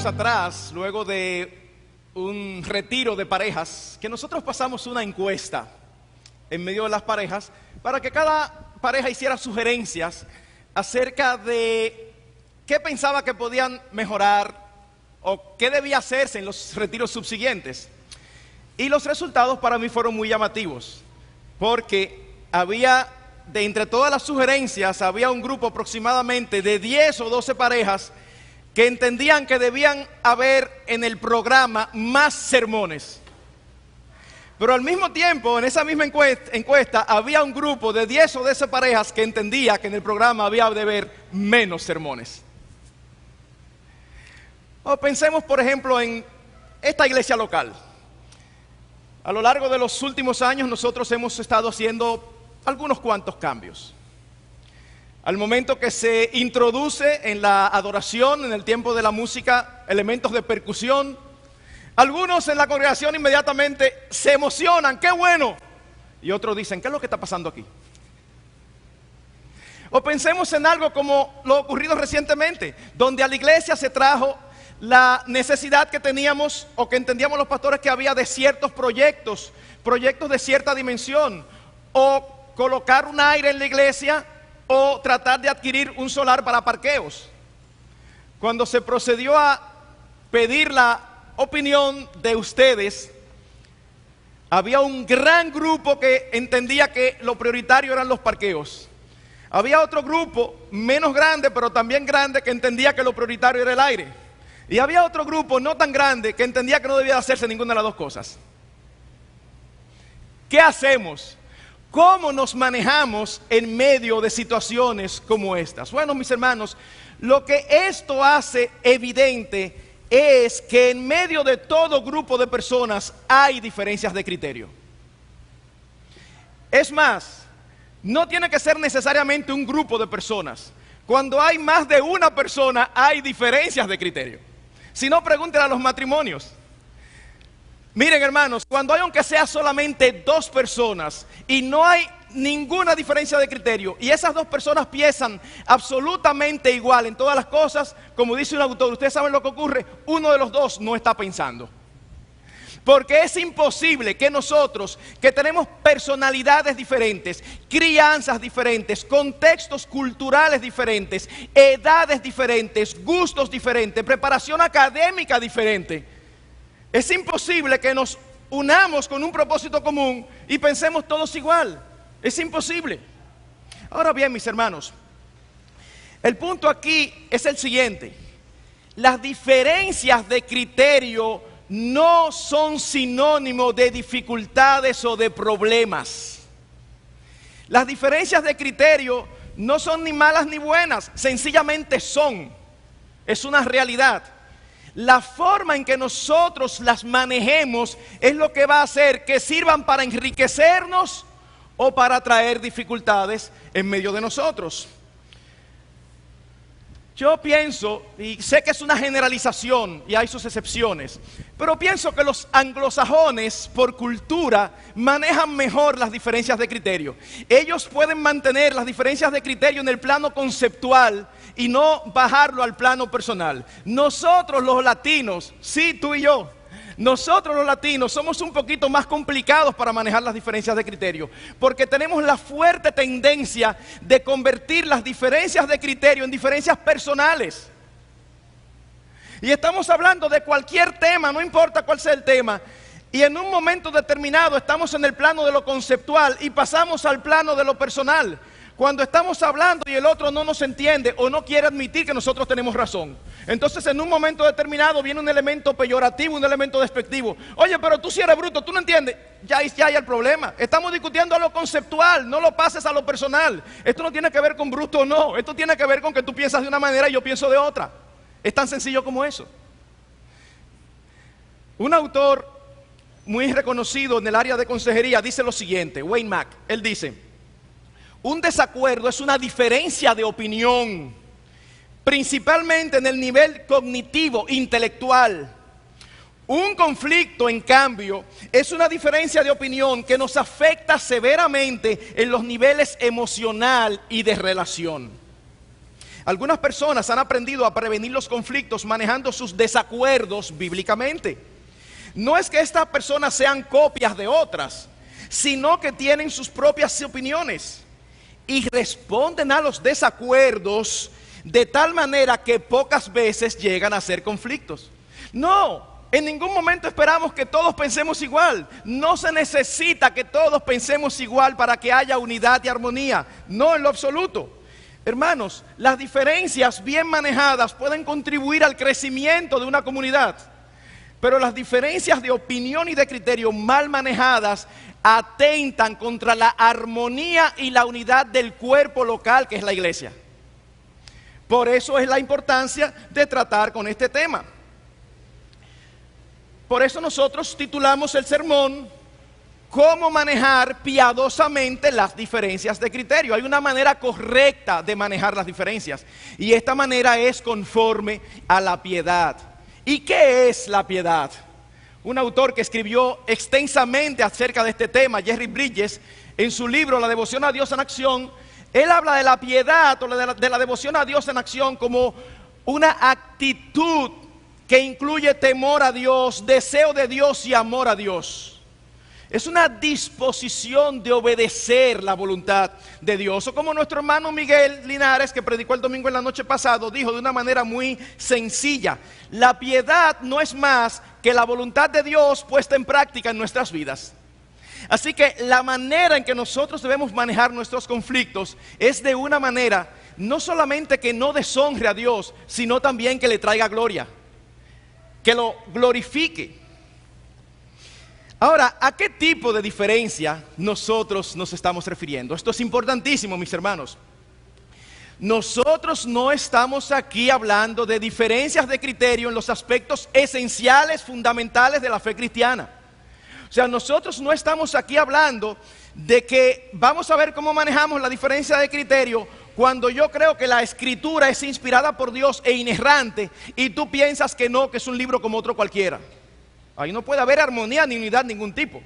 atrás, luego de un retiro de parejas, que nosotros pasamos una encuesta en medio de las parejas para que cada pareja hiciera sugerencias acerca de qué pensaba que podían mejorar o qué debía hacerse en los retiros subsiguientes. Y los resultados para mí fueron muy llamativos, porque de entre todas las sugerencias, había un grupo aproximadamente de 10 o 12 parejas que entendían que debían haber en el programa más sermones. Pero al mismo tiempo, en esa misma encuesta, había un grupo de 10 o 12 parejas que entendía que en el programa había de haber menos sermones. O pensemos, por ejemplo, en esta iglesia local. A lo largo de los últimos años nosotros hemos estado haciendo algunos cuantos cambios. Al momento que se introduce en la adoración, en el tiempo de la música, elementos de percusión, algunos en la congregación inmediatamente se emocionan, ¡qué bueno! Y otros dicen, ¿qué es lo que está pasando aquí? O pensemos en algo como lo ocurrido recientemente, donde a la iglesia se trajo la necesidad que teníamos o que entendíamos los pastores que había de ciertos proyectos de cierta dimensión, o colocar un aire en la iglesia, o tratar de adquirir un solar para parqueos. Cuando se procedió a pedir la opinión de ustedes, había un gran grupo que entendía que lo prioritario eran los parqueos. Había otro grupo, menos grande, pero también grande, que entendía que lo prioritario era el aire. Y había otro grupo, no tan grande, que entendía que no debía hacerse ninguna de las dos cosas. ¿Qué hacemos? ¿Cómo nos manejamos en medio de situaciones como estas? Bueno, mis hermanos, lo que esto hace evidente es que en medio de todo grupo de personas hay diferencias de criterio. Es más, no tiene que ser necesariamente un grupo de personas. Cuando hay más de una persona, hay diferencias de criterio. Si no, pregúntenle a los matrimonios. Miren, hermanos, cuando hay aunque sea solamente dos personas y no hay ninguna diferencia de criterio y esas dos personas piensan absolutamente igual en todas las cosas, como dice un autor, ustedes saben lo que ocurre, uno de los dos no está pensando. Porque es imposible que nosotros, que tenemos personalidades diferentes, crianzas diferentes, contextos culturales diferentes, edades diferentes, gustos diferentes, preparación académica diferente, es imposible que nos unamos con un propósito común y pensemos todos igual. Es imposible. Ahora bien, mis hermanos, el punto aquí es el siguiente. Las diferencias de criterio no son sinónimo de dificultades o de problemas. Las diferencias de criterio no son ni malas ni buenas, sencillamente son. Es una realidad. La forma en que nosotros las manejemos es lo que va a hacer que sirvan para enriquecernos o para traer dificultades en medio de nosotros. Yo pienso, y sé que es una generalización y hay sus excepciones, pero pienso que los anglosajones por cultura manejan mejor las diferencias de criterio. Ellos pueden mantener las diferencias de criterio en el plano conceptual y no bajarlo al plano personal. Nosotros los latinos, sí, tú y yo, nosotros los latinos somos un poquito más complicados para manejar las diferencias de criterio, porque tenemos la fuerte tendencia de convertir las diferencias de criterio en diferencias personales. Y estamos hablando de cualquier tema, no importa cuál sea el tema, y en un momento determinado estamos en el plano de lo conceptual y pasamos al plano de lo personal. Cuando estamos hablando y el otro no nos entiende o no quiere admitir que nosotros tenemos razón, entonces en un momento determinado viene un elemento peyorativo, un elemento despectivo. Oye, pero tú si eres bruto, tú no entiendes. Ya hay el problema. Estamos discutiendo a lo conceptual, no lo pases a lo personal. Esto no tiene que ver con bruto o no. Esto tiene que ver con que tú piensas de una manera y yo pienso de otra. Es tan sencillo como eso. Un autor muy reconocido en el área de consejería dice lo siguiente, Wayne Mack. Él dice: un desacuerdo es una diferencia de opinión, principalmente en el nivel cognitivo, intelectual. Un conflicto, en cambio, es una diferencia de opinión que nos afecta severamente en los niveles emocional y de relación. Algunas personas han aprendido a prevenir los conflictos manejando sus desacuerdos bíblicamente. No es que estas personas sean copias de otras, sino que tienen sus propias opiniones y responden a los desacuerdos de tal manera que pocas veces llegan a ser conflictos. No, en ningún momento esperamos que todos pensemos igual. No se necesita que todos pensemos igual para que haya unidad y armonía. No, en lo absoluto. Hermanos, las diferencias bien manejadas pueden contribuir al crecimiento de una comunidad. Pero las diferencias de opinión y de criterio mal manejadas atentan contra la armonía y la unidad del cuerpo local que es la iglesia. Por eso es la importancia de tratar con este tema. Por eso nosotros titulamos el sermón ¿Cómo manejar piadosamente las diferencias de criterio? Hay una manera correcta de manejar las diferencias y esta manera es conforme a la piedad. ¿Y qué es la piedad? Un autor que escribió extensamente acerca de este tema, Jerry Bridges, en su libro La devoción a Dios en acción, él habla de la piedad o de la devoción a Dios en acción como una actitud que incluye temor a Dios, deseo de Dios y amor a Dios. Es una disposición de obedecer la voluntad de Dios. O como nuestro hermano Miguel Linares, que predicó el domingo en la noche pasado, dijo de una manera muy sencilla: la piedad no es más que la voluntad de Dios puesta en práctica en nuestras vidas. Así que la manera en que nosotros debemos manejar nuestros conflictos es de una manera no solamente que no deshonre a Dios, sino también que le traiga gloria, que lo glorifique. Ahora, ¿a qué tipo de diferencia nosotros nos estamos refiriendo? Esto es importantísimo, mis hermanos. Nosotros no estamos aquí hablando de diferencias de criterio en los aspectos esenciales, fundamentales de la fe cristiana. O sea, nosotros no estamos aquí hablando de que vamos a ver cómo manejamos la diferencia de criterio cuando yo creo que la escritura es inspirada por Dios e inerrante y tú piensas que no, que es un libro como otro cualquiera. Ahí no puede haber armonía ni unidad de ningún tipo.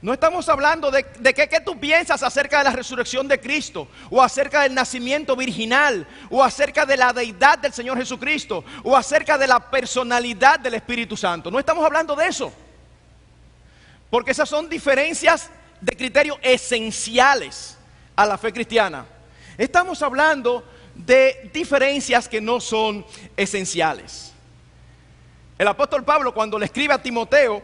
No estamos hablando de qué tú piensas acerca de la resurrección de Cristo, o acerca del nacimiento virginal, o acerca de la deidad del Señor Jesucristo, o acerca de la personalidad del Espíritu Santo. No estamos hablando de eso, porque esas son diferencias de criterio esenciales a la fe cristiana. Estamos hablando de diferencias que no son esenciales. El apóstol Pablo, cuando le escribe a Timoteo,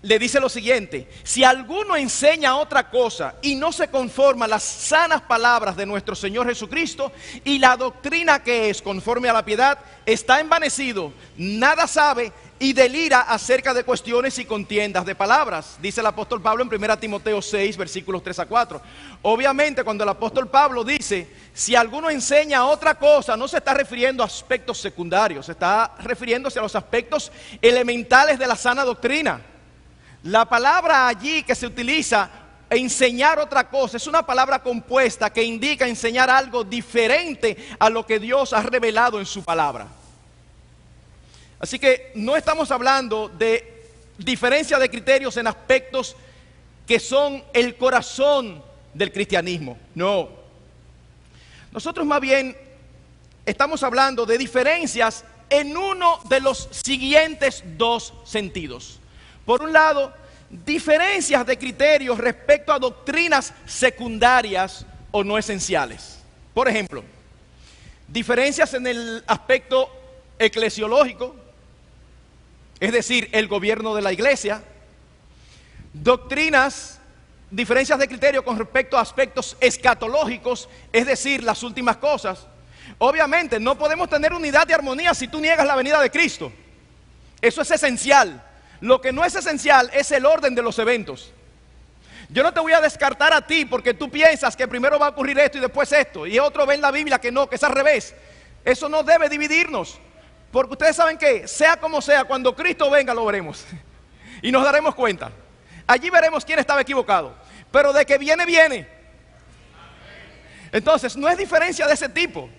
le dice lo siguiente: si alguno enseña otra cosa y no se conforma a las sanas palabras de nuestro Señor Jesucristo y la doctrina que es conforme a la piedad, está envanecido, nada sabe y delira acerca de cuestiones y contiendas de palabras, dice el apóstol Pablo en 1 Timoteo 6, versículos 3 a 4. Obviamente, cuando el apóstol Pablo dice, si alguno enseña otra cosa, no se está refiriendo a aspectos secundarios, se está refiriéndose a los aspectos elementales de la sana doctrina. La palabra allí que se utiliza, enseñar otra cosa, es una palabra compuesta que indica enseñar algo diferente a lo que Dios ha revelado en su palabra. Así que no estamos hablando de diferencia de criterios en aspectos que son el corazón del cristianismo. No. Nosotros más bien estamos hablando de diferencias en uno de los siguientes dos sentidos. Por un lado, diferencias de criterios respecto a doctrinas secundarias o no esenciales. Por ejemplo, diferencias en el aspecto eclesiológico, es decir, el gobierno de la iglesia. Doctrinas, diferencias de criterio con respecto a aspectos escatológicos, es decir, las últimas cosas. Obviamente no podemos tener unidad y armonía si tú niegas la venida de Cristo. Eso es esencial. Lo que no es esencial es el orden de los eventos. Yo no te voy a descartar a ti porque tú piensas que primero va a ocurrir esto y después esto, y otro ve en la Biblia que no, que es al revés. Eso no debe dividirnos, porque ustedes saben que sea como sea, cuando Cristo venga lo veremos y nos daremos cuenta. Allí veremos quién estaba equivocado, pero de que viene, viene. Entonces no es diferencia de ese tipo,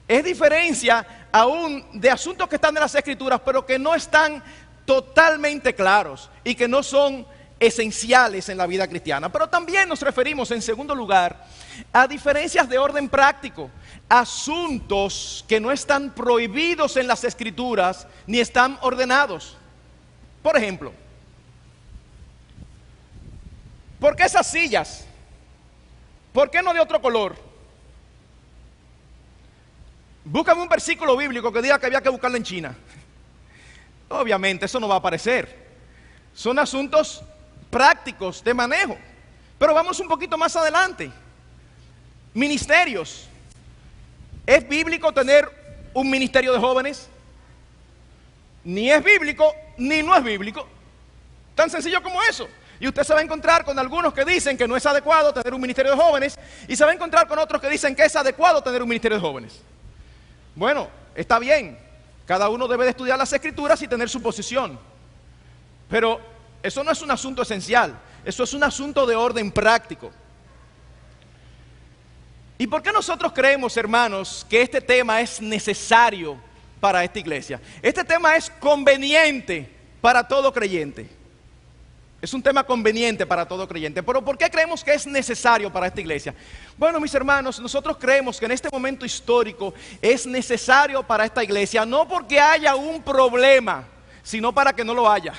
es diferencia aún de asuntos que están en las Escrituras pero que no están totalmente claros y que no son esenciales en la vida cristiana. Pero también nos referimos, en segundo lugar, a diferencias de orden práctico, asuntos que no están prohibidos en las Escrituras ni están ordenados. Por ejemplo, ¿por qué esas sillas? ¿Por qué no de otro color? Búscame un versículo bíblico que diga que había que buscarla en China. Obviamente eso no va a aparecer. Son asuntos prácticos de manejo. Pero vamos un poquito más adelante. Ministerios. ¿Es bíblico tener un ministerio de jóvenes? Ni es bíblico, ni no es bíblico. Tan sencillo como eso. Y usted se va a encontrar con algunos que dicen que no es adecuado tener un ministerio de jóvenes, y se va a encontrar con otros que dicen que es adecuado tener un ministerio de jóvenes. Bueno, está bien. Cada uno debe de estudiar las Escrituras y tener su posición. Pero eso no es un asunto esencial. Eso es un asunto de orden práctico. ¿Y por qué nosotros creemos, hermanos, que este tema es necesario para esta iglesia? Este tema es conveniente para todo creyente. Es un tema conveniente para todo creyente. Pero ¿por qué creemos que es necesario para esta iglesia? Bueno, mis hermanos, nosotros creemos que en este momento histórico es necesario para esta iglesia, no porque haya un problema, sino para que no lo haya.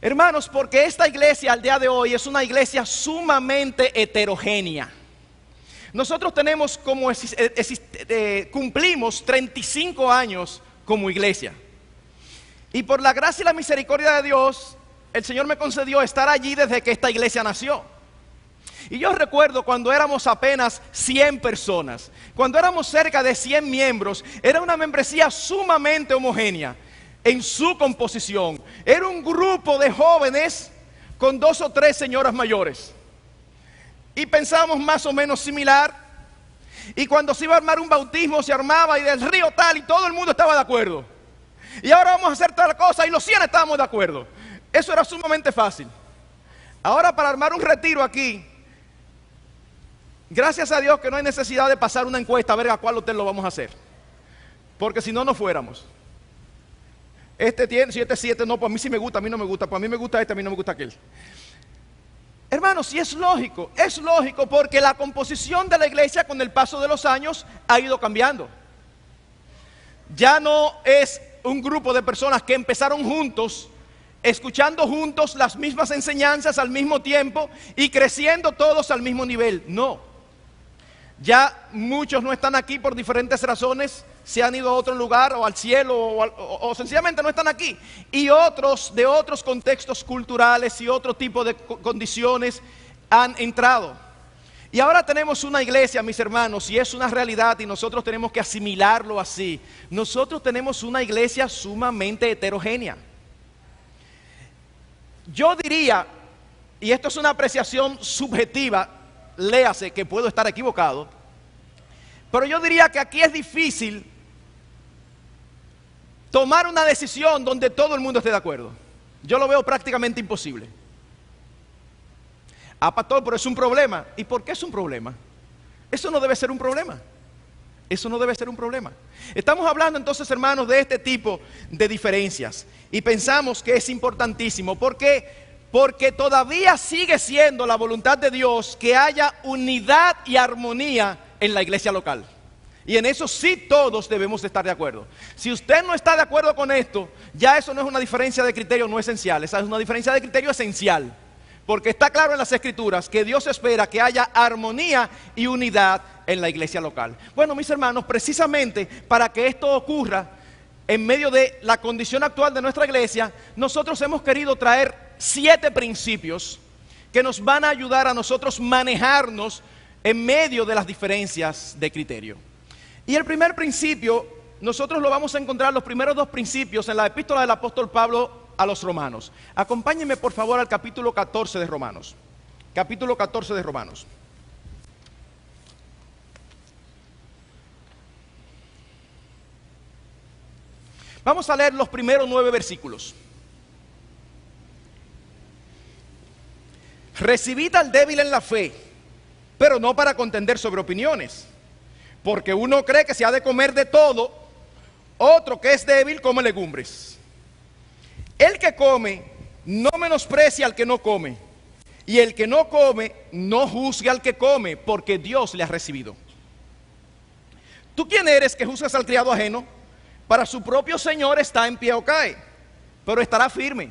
Hermanos, porque esta iglesia al día de hoy es una iglesia sumamente heterogénea. Nosotros tenemos cumplimos 35 años como iglesia. Y por la gracia y la misericordia de Dios, el Señor me concedió estar allí desde que esta iglesia nació. Y yo recuerdo cuando éramos apenas 100 personas, cuando éramos cerca de 100 miembros, era una membresía sumamente homogénea en su composición. Era un grupo de jóvenes con 2 o 3 señoras mayores. Y pensábamos más o menos similar. Y cuando se iba a armar un bautismo, se armaba y del río tal, y todo el mundo estaba de acuerdo. Y ahora vamos a hacer tal cosa, y los 100 estábamos de acuerdo. Eso era sumamente fácil. Ahora para armar un retiro aquí, gracias a Dios que no hay necesidad de pasar una encuesta a ver a cuál hotel lo vamos a hacer. Porque si no, no fuéramos. Este tiene, si este 7, no, pues a mí sí me gusta, a mí no me gusta, pues a mí me gusta este, a mí no me gusta aquel. Hermanos, sí es lógico porque la composición de la iglesia con el paso de los años ha ido cambiando. Ya no es un grupo de personas que empezaron juntos, escuchando juntos las mismas enseñanzas al mismo tiempo y creciendo todos al mismo nivel. No. Ya muchos no están aquí por diferentes razones, se han ido a otro lugar o al cielo o sencillamente no están aquí. Y otros de otros contextos culturales y otro tipo de condiciones han entrado. Y ahora tenemos una iglesia, mis hermanos, y es una realidad y nosotros tenemos que asimilarlo así. Nosotros tenemos una iglesia sumamente heterogénea. Yo diría, y esto es una apreciación subjetiva, léase que puedo estar equivocado, pero yo diría que aquí es difícil tomar una decisión donde todo el mundo esté de acuerdo. Yo lo veo prácticamente imposible. Ah, pastor, pero es un problema. ¿Y por qué es un problema? Eso no debe ser un problema. Eso no debe ser un problema. Estamos hablando entonces, hermanos, de este tipo de diferencias. Y pensamos que es importantísimo. ¿Por qué? Porque todavía sigue siendo la voluntad de Dios que haya unidad y armonía en la iglesia local. Y en eso sí todos debemos de estar de acuerdo. Si usted no está de acuerdo con esto, ya eso no es una diferencia de criterio no esencial. Esa es una diferencia de criterio esencial. Porque está claro en las Escrituras que Dios espera que haya armonía y unidad en la iglesia local. Bueno, mis hermanos, precisamente para que esto ocurra, en medio de la condición actual de nuestra iglesia, nosotros hemos querido traer 7 principios que nos van a ayudar a nosotros manejarnos en medio de las diferencias de criterio. Y el primer principio, nosotros lo vamos a encontrar, los primeros 2 principios, en la epístola del apóstol Pablo a los Romanos. Acompáñenme por favor al capítulo 14 de Romanos. Capítulo 14 de Romanos. Vamos a leer los primeros 9 versículos. Recibid al débil en la fe, pero no para contender sobre opiniones. Porque uno cree que se ha de comer de todo, otro que es débil come legumbres. El que come no menosprecie al que no come, y el que no come, no juzgue al que come, porque Dios le ha recibido. ¿Tú quién eres que juzgas al criado ajeno? Para su propio Señor está en pie o cae, pero estará firme,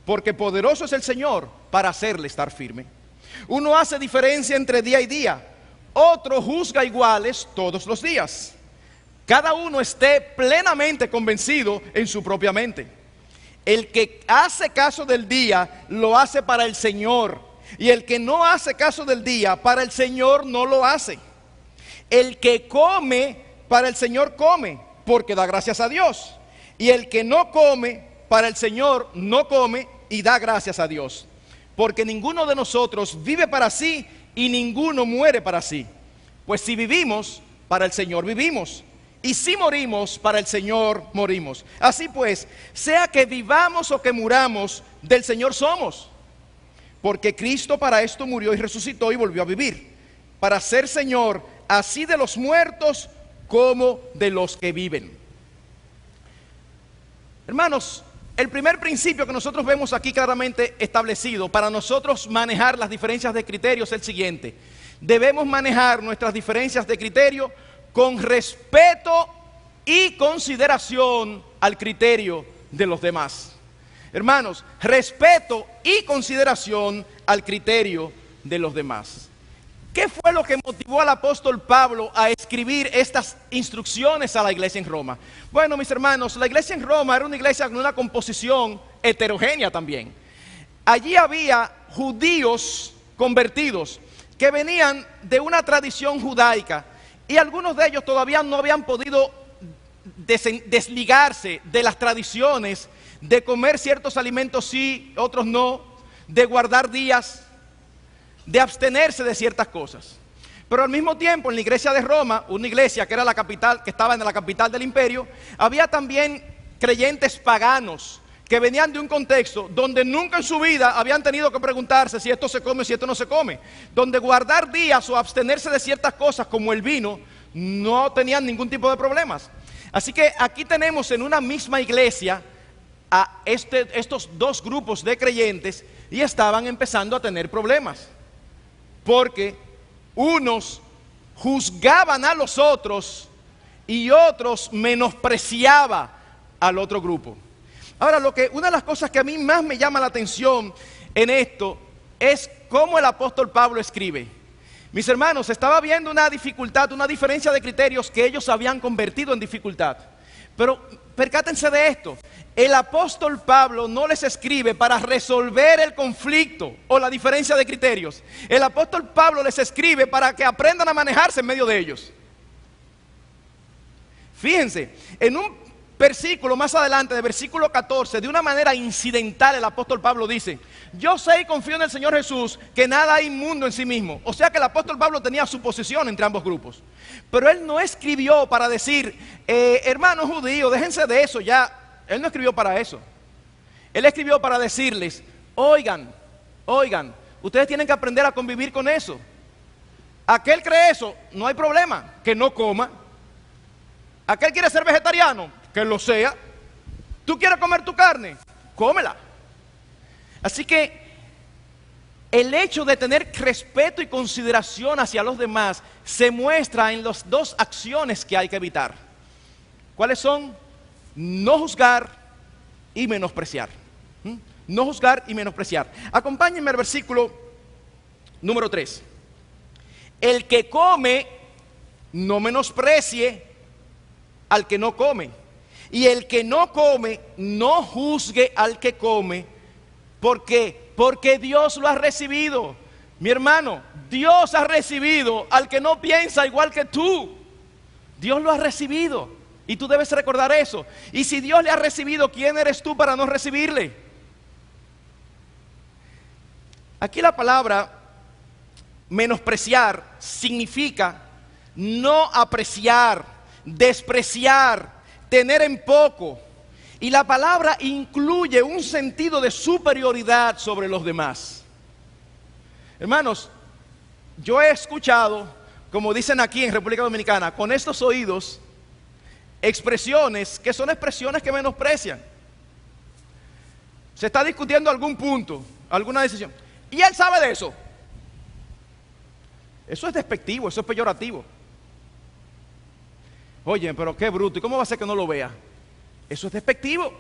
porque poderoso es el Señor para hacerle estar firme. Uno hace diferencia entre día y día, otro juzga iguales todos los días. Cada uno esté plenamente convencido en su propia mente. El que hace caso del día, lo hace para el Señor, y el que no hace caso del día, para el Señor no lo hace. El que come, para el Señor come, porque da gracias a Dios. Y el que no come, para el Señor no come y da gracias a Dios. Porque ninguno de nosotros vive para sí y ninguno muere para sí. Pues si vivimos, para el Señor vivimos. Y si morimos, para el Señor morimos. Así pues, sea que vivamos o que muramos, del Señor somos. Porque Cristo para esto murió y resucitó y volvió a vivir, para ser Señor así de los muertos como de los que viven. Hermanos, el primer principio que nosotros vemos aquí claramente establecido para nosotros manejar las diferencias de criterio es el siguiente: debemos manejar nuestras diferencias de criterio con respeto y consideración al criterio de los demás. Hermanos, respeto y consideración al criterio de los demás. ¿Qué fue lo que motivó al apóstol Pablo a escribir estas instrucciones a la iglesia en Roma? Bueno, mis hermanos, la iglesia en Roma era una iglesia con una composición heterogénea también. Allí había judíos convertidos que venían de una tradición judaica, y algunos de ellos todavía no habían podido desligarse de las tradiciones de comer ciertos alimentos sí, otros no, de guardar días, de abstenerse de ciertas cosas. Pero al mismo tiempo en la iglesia de Roma, una iglesia que era la capital, que estaba en la capital del imperio, había también creyentes paganos que venían de un contexto donde nunca en su vida habían tenido que preguntarse si esto se come o si esto no se come, donde guardar días o abstenerse de ciertas cosas como el vino no tenían ningún tipo de problemas. Así que aquí tenemos en una misma iglesia a estos dos grupos de creyentes, y estaban empezando a tener problemas, porque unos juzgaban a los otros y otros menospreciaban al otro grupo. Ahora, una de las cosas que a mí más me llama la atención en esto es cómo el apóstol Pablo escribe. Mis hermanos, estaba viendo una dificultad, una diferencia de criterios que ellos habían convertido en dificultad. Pero percátense de esto: el apóstol Pablo no les escribe para resolver el conflicto o la diferencia de criterios. El apóstol Pablo les escribe para que aprendan a manejarse en medio de ellos. Fíjense, en un versículo más adelante, de versículo 14, de una manera incidental, el apóstol Pablo dice: yo sé y confío en el Señor Jesús que nada hay inmundo en sí mismo. O sea que el apóstol Pablo tenía su posición entre ambos grupos. Pero él no escribió para decir, hermanos judíos, déjense de eso ya. Él no escribió para eso. Él escribió para decirles: oigan, ustedes tienen que aprender a convivir con eso. Aquel cree eso, no hay problema, que no coma. Aquel quiere ser vegetariano, que lo sea. ¿Tú quieres comer tu carne? Cómela. Así que el hecho de tener respeto y consideración hacia los demás se muestra en las dos acciones que hay que evitar. ¿Cuáles son? No juzgar y menospreciar. No juzgar y menospreciar. Acompáñenme al versículo número 3. El que come, no menosprecie al que no come. Y el que no come, no juzgue al que come. ¿Por qué? Porque Dios lo ha recibido. Mi hermano, Dios ha recibido al que no piensa igual que tú. Dios lo ha recibido. Y tú debes recordar eso. Y si Dios le ha recibido, ¿quién eres tú para no recibirle? Aquí la palabra menospreciar significa no apreciar, despreciar, tener en poco. Y la palabra incluye un sentido de superioridad sobre los demás. Hermanos, yo he escuchado, como dicen aquí en República Dominicana, con estos oídos, expresiones que son expresiones que menosprecian. se está discutiendo algún punto, alguna decisión, y él sabe de eso. Eso es despectivo, eso es peyorativo. Oye, pero qué bruto, ¿y cómo va a ser que no lo vea? Eso es despectivo,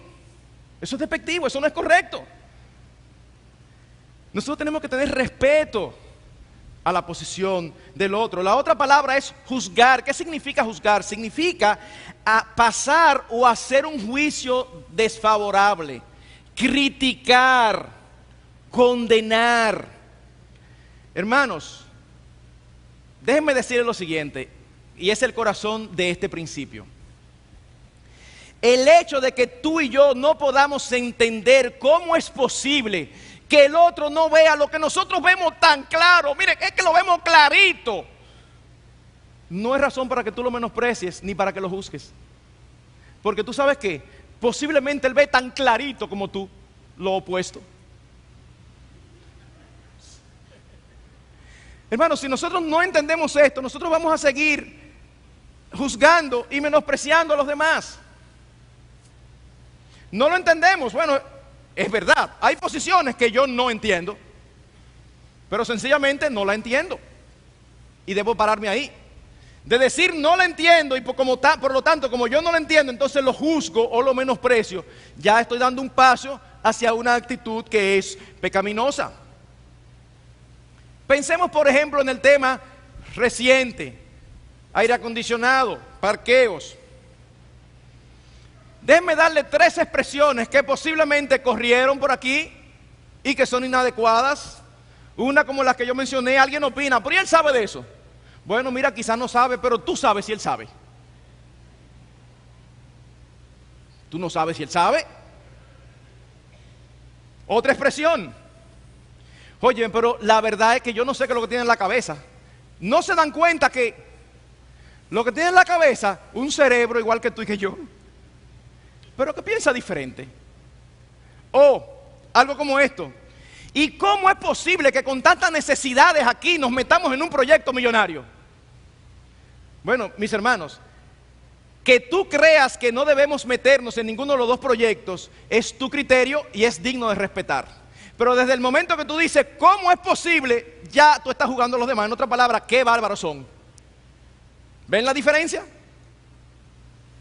eso no es correcto. Nosotros tenemos que tener respeto a la posición del otro. La otra palabra es juzgar. ¿Qué significa juzgar? Significa pasar o hacer un juicio desfavorable, criticar, condenar. Hermanos, déjenme decirles lo siguiente, y es el corazón de este principio. El hecho de que tú y yo no podamos entender cómo es posible que el otro no vea lo que nosotros vemos tan claro, miren, es que lo vemos clarito, no es razón para que tú lo menosprecies ni para que lo juzgues. Porque tú sabes que posiblemente él ve tan clarito como tú lo opuesto. Hermanos, si nosotros no entendemos esto, nosotros vamos a seguir juzgando y menospreciando a los demás. No lo entendemos. Bueno, es verdad, hay posiciones que yo no entiendo, pero sencillamente no la entiendo y debo pararme ahí. De decir no la entiendo y por lo tanto, como yo no la entiendo, entonces lo juzgo o lo menosprecio, ya estoy dando un paso hacia una actitud que es pecaminosa. Pensemos, por ejemplo, en el tema reciente: aire acondicionado, parqueos. Déjenme darle 3 expresiones que posiblemente corrieron por aquí y que son inadecuadas. Una como las que yo mencioné. Alguien opina, pero ¿y él sabe de eso? Bueno, mira, quizás no sabe, pero tú sabes si él sabe. Tú no sabes si él sabe. Otra expresión: oye, pero la verdad es que yo no sé qué es lo que tiene en la cabeza. No se dan cuenta que lo que tiene en la cabeza, un cerebro igual que tú y que yo, pero que piensa diferente. O algo como esto: ¿y cómo es posible que con tantas necesidades aquí nos metamos en un proyecto millonario? Bueno, mis hermanos, que tú creas que no debemos meternos en ninguno de los 2 proyectos es tu criterio y es digno de respetar. Pero desde el momento que tú dices ¿cómo es posible?, ya tú estás jugando a los demás. En otra palabra, qué bárbaros son. ¿Ven la diferencia?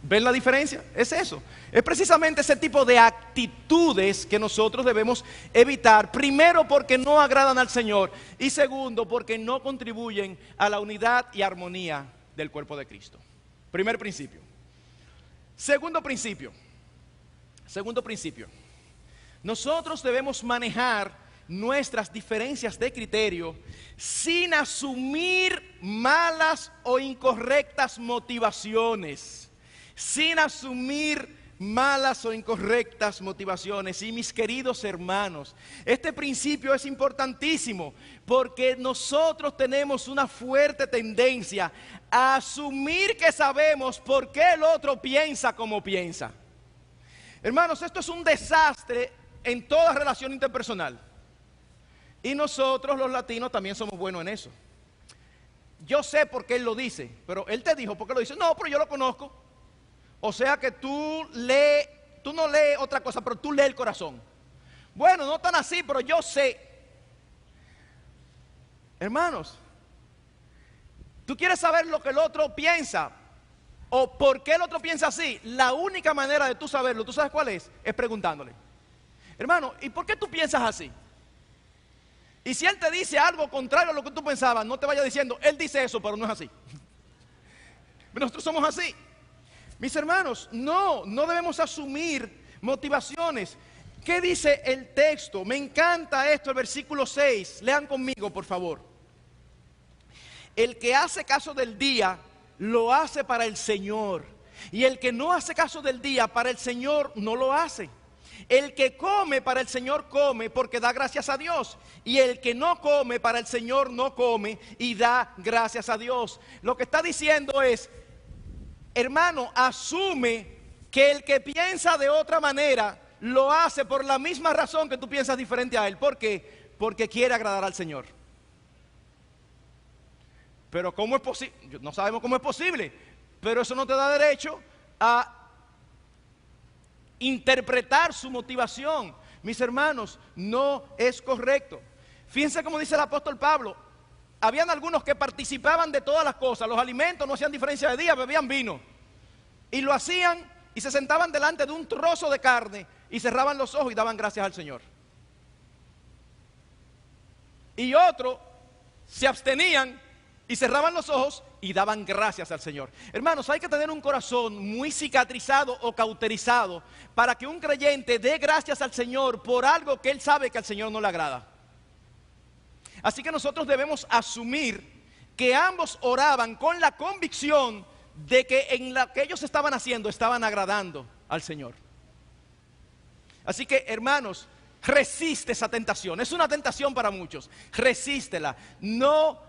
¿Ven la diferencia? Es eso. Es precisamente ese tipo de actitudes que nosotros debemos evitar. Primero, porque no agradan al Señor. Y segundo, porque no contribuyen a la unidad y armonía del cuerpo de Cristo. Primer principio. Segundo principio. Nosotros debemos manejar nuestras diferencias de criterio sin asumir malas o incorrectas motivaciones. Y mis queridos hermanos, este principio es importantísimo porque nosotros tenemos una fuerte tendencia a asumir que sabemos por qué el otro piensa como piensa. Hermanos, esto es un desastre en toda relación interpersonal. Y nosotros los latinos también somos buenos en eso. Yo sé por qué él lo dice, pero él te dijo por qué lo dice. No, pero yo lo conozco. O sea que tú no lees otra cosa, pero tú lees el corazón. Bueno, no tan así, pero yo sé. Hermanos, tú quieres saber lo que el otro piensa o por qué el otro piensa así. La única manera de tú saberlo, ¿tú sabes cuál es? Es preguntándole: hermano, ¿y por qué tú piensas así? Y si él te dice algo contrario a lo que tú pensabas, no te vayas diciendo, él dice eso, pero no es así. Nosotros somos así. Mis hermanos, no debemos asumir motivaciones. ¿Qué dice el texto? Me encanta esto, el versículo 6. Lean conmigo, por favor. El que hace caso del día, lo hace para el Señor. Y el que no hace caso del día, para el Señor no lo hace. El que come para el Señor come porque da gracias a Dios. Y el que no come para el Señor no come y da gracias a Dios. Lo que está diciendo es: hermano, asume que el que piensa de otra manera lo hace por la misma razón que tú piensas diferente a él. ¿Por qué? Porque quiere agradar al Señor. Pero ¿cómo es posible? No sabemos cómo es posible, pero eso no te da derecho a interpretar su motivación. Mis hermanos, no es correcto. Fíjense cómo dice el apóstol Pablo. Habían algunos que participaban de todas las cosas. Los alimentos no hacían diferencia de día, bebían vino. Y lo hacían y se sentaban delante de un trozo de carne y cerraban los ojos y daban gracias al Señor. Y otros se abstenían y cerraban los ojos y daban gracias al Señor. Hermanos, hay que tener un corazón muy cicatrizado o cauterizado para que un creyente dé gracias al Señor por algo que él sabe que al Señor no le agrada. Así que nosotros debemos asumir que ambos oraban con la convicción de que en lo que ellos estaban haciendo estaban agradando al Señor. Así que, hermanos, resiste esa tentación. Es una tentación para muchos. Resístela. No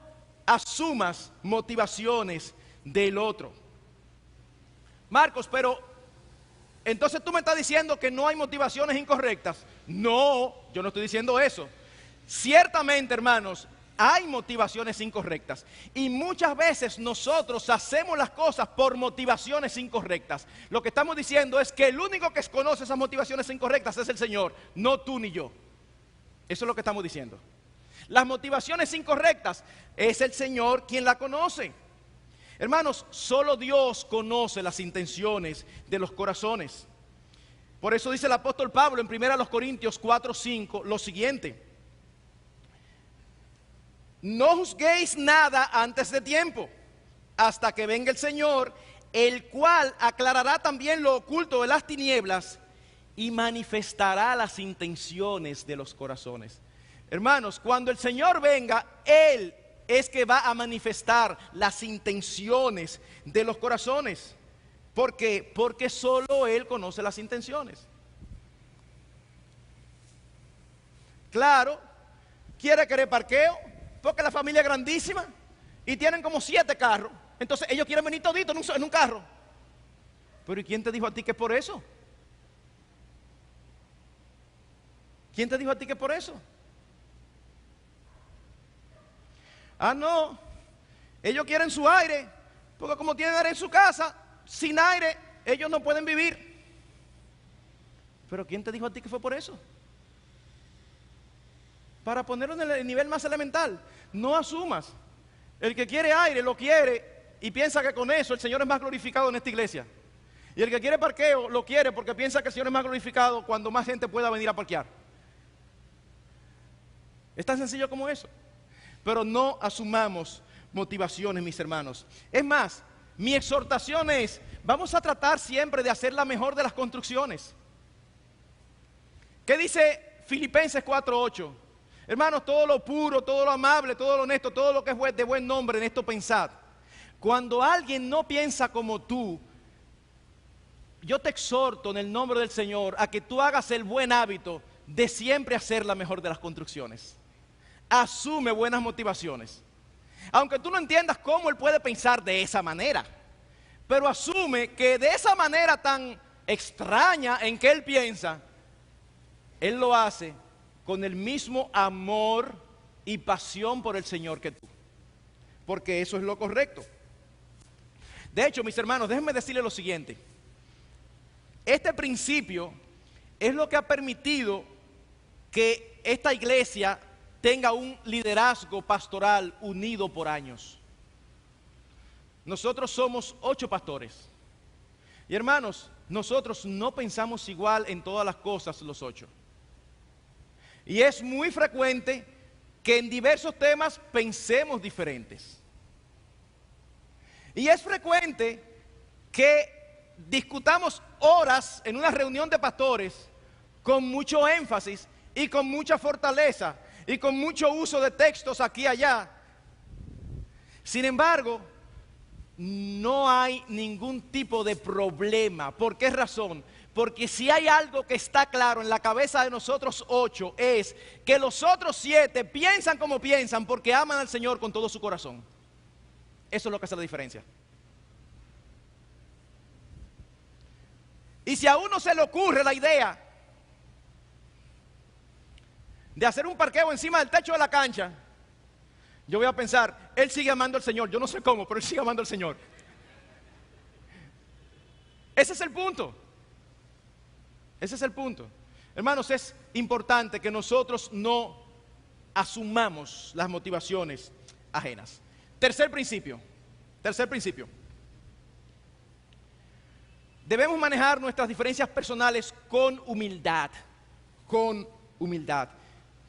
asumas motivaciones del otro. Marcos, pero entonces tú me estás diciendo que no hay motivaciones incorrectas. No, yo no estoy diciendo eso. Ciertamente, hermanos, hay motivaciones incorrectas. Y muchas veces nosotros hacemos las cosas por motivaciones incorrectas. Lo que estamos diciendo es que el único que conoce esas motivaciones incorrectas es el Señor, no tú ni yo. Eso es lo que estamos diciendo. Las motivaciones incorrectas es el Señor quien la conoce. Hermanos, solo Dios conoce las intenciones de los corazones. Por eso dice el apóstol Pablo en 1 Corintios 4:5 lo siguiente: no juzguéis nada antes de tiempo, hasta que venga el Señor, el cual aclarará también lo oculto de las tinieblas y manifestará las intenciones de los corazones. Hermanos, cuando el Señor venga, Él es que va a manifestar las intenciones de los corazones. ¿Por qué? Porque solo Él conoce las intenciones. Claro, quiere querer parqueo, porque la familia es grandísima y tienen como 7 carros. Entonces ellos quieren venir toditos en un carro. Pero ¿y quién te dijo a ti que es por eso? ¿Quién te dijo a ti que es por eso? Ah, no, ellos quieren su aire, porque como tienen aire en su casa, sin aire ellos no pueden vivir. Pero ¿quién te dijo a ti que fue por eso? Para ponerlo en el nivel más elemental, no asumas. El que quiere aire lo quiere y piensa que con eso el Señor es más glorificado en esta iglesia. Y el que quiere parqueo lo quiere porque piensa que el Señor es más glorificado cuando más gente pueda venir a parquear. Es tan sencillo como eso. Pero no asumamos motivaciones, mis hermanos. Es más, mi exhortación es: vamos a tratar siempre de hacer la mejor de las construcciones. ¿Qué dice Filipenses 4:8? Hermanos, todo lo puro, todo lo amable, todo lo honesto, todo lo que es de buen nombre, en esto pensad. Cuando alguien no piensa como tú, yo te exhorto en el nombre del Señor a que tú hagas el buen hábito de siempre hacer la mejor de las construcciones. Asume buenas motivaciones. Aunque tú no entiendas cómo él puede pensar de esa manera, pero asume que de esa manera tan extraña en que él piensa, él lo hace con el mismo amor y pasión por el Señor que tú. Porque eso es lo correcto. De hecho, mis hermanos, déjenme decirles lo siguiente. Este principio es lo que ha permitido que esta iglesia tenga un liderazgo pastoral unido por años. Nosotros somos 8 pastores. Y hermanos, nosotros no pensamos igual en todas las cosas los 8. Y es muy frecuente que en diversos temas pensemos diferentes. Y es frecuente que discutamos horas en una reunión de pastores con mucho énfasis y con mucha fortaleza y con mucho uso de textos aquí y allá. Sin embargo, no hay ningún tipo de problema. ¿Por qué razón? Porque si hay algo que está claro en la cabeza de nosotros 8 es que los otros 7 piensan como piensan porque aman al Señor con todo su corazón. Eso es lo que hace la diferencia. Y si a uno se le ocurre la idea de hacer un parqueo encima del techo de la cancha, yo voy a pensar, él sigue amando al Señor. Yo no sé cómo, pero él sigue amando al Señor. Ese es el punto. Ese es el punto. Hermanos, es importante que nosotros no asumamos las motivaciones ajenas. Tercer principio. Debemos manejar nuestras diferencias personales con humildad. Con humildad.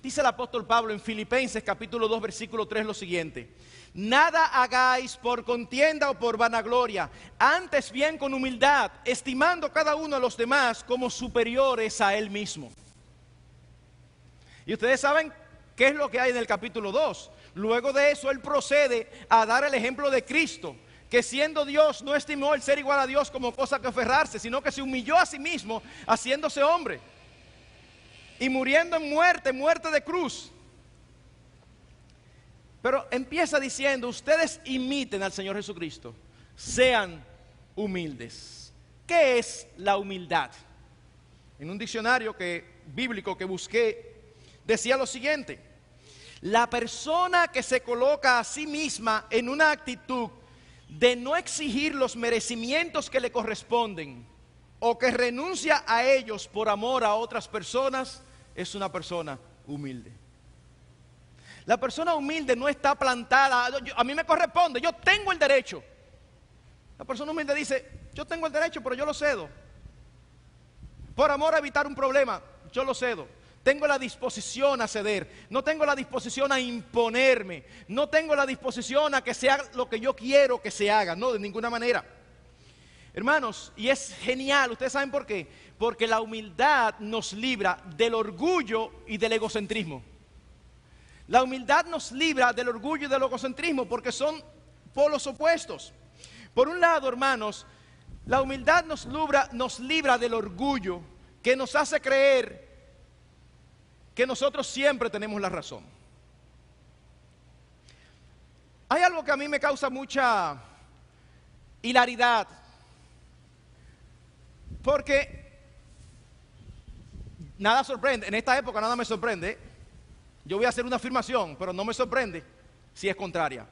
Dice el apóstol Pablo en Filipenses capítulo 2 versículo 3 lo siguiente: nada hagáis por contienda o por vanagloria, antes bien con humildad, estimando cada uno a los demás como superiores a él mismo. Y ustedes saben qué es lo que hay en el capítulo 2. Luego de eso él procede a dar el ejemplo de Cristo, que siendo Dios no estimó el ser igual a Dios como cosa que aferrarse, sino que se humilló a sí mismo haciéndose hombre y muriendo en muerte de cruz. Pero empieza diciendo: ustedes imiten al Señor Jesucristo, sean humildes. ¿Qué es la humildad? En un diccionario bíblico que busqué, decía lo siguiente: la persona que se coloca a sí misma en una actitud de no exigir los merecimientos que le corresponden o que renuncia a ellos por amor a otras personas, es una persona humilde. La persona humilde no está plantada, a mí me corresponde, yo tengo el derecho. La persona humilde dice: yo tengo el derecho, pero yo lo cedo. Por amor a evitar un problema, yo lo cedo. Tengo la disposición a ceder, no tengo la disposición a imponerme, no tengo la disposición a que se haga lo que yo quiero que se haga, no, de ninguna manera. Hermanos, y es genial, ¿ustedes saben por qué? Porque la humildad nos libra del orgullo y del egocentrismo. La humildad nos libra del orgullo y del egocentrismo porque son polos opuestos. Por un lado, hermanos, la humildad nos libra del orgullo que nos hace creer que nosotros siempre tenemos la razón. Hay algo que a mí me causa mucha hilaridad, porque nada sorprende, en esta época nada me sorprende. Yo voy a hacer una afirmación, pero no me sorprende si es contraria.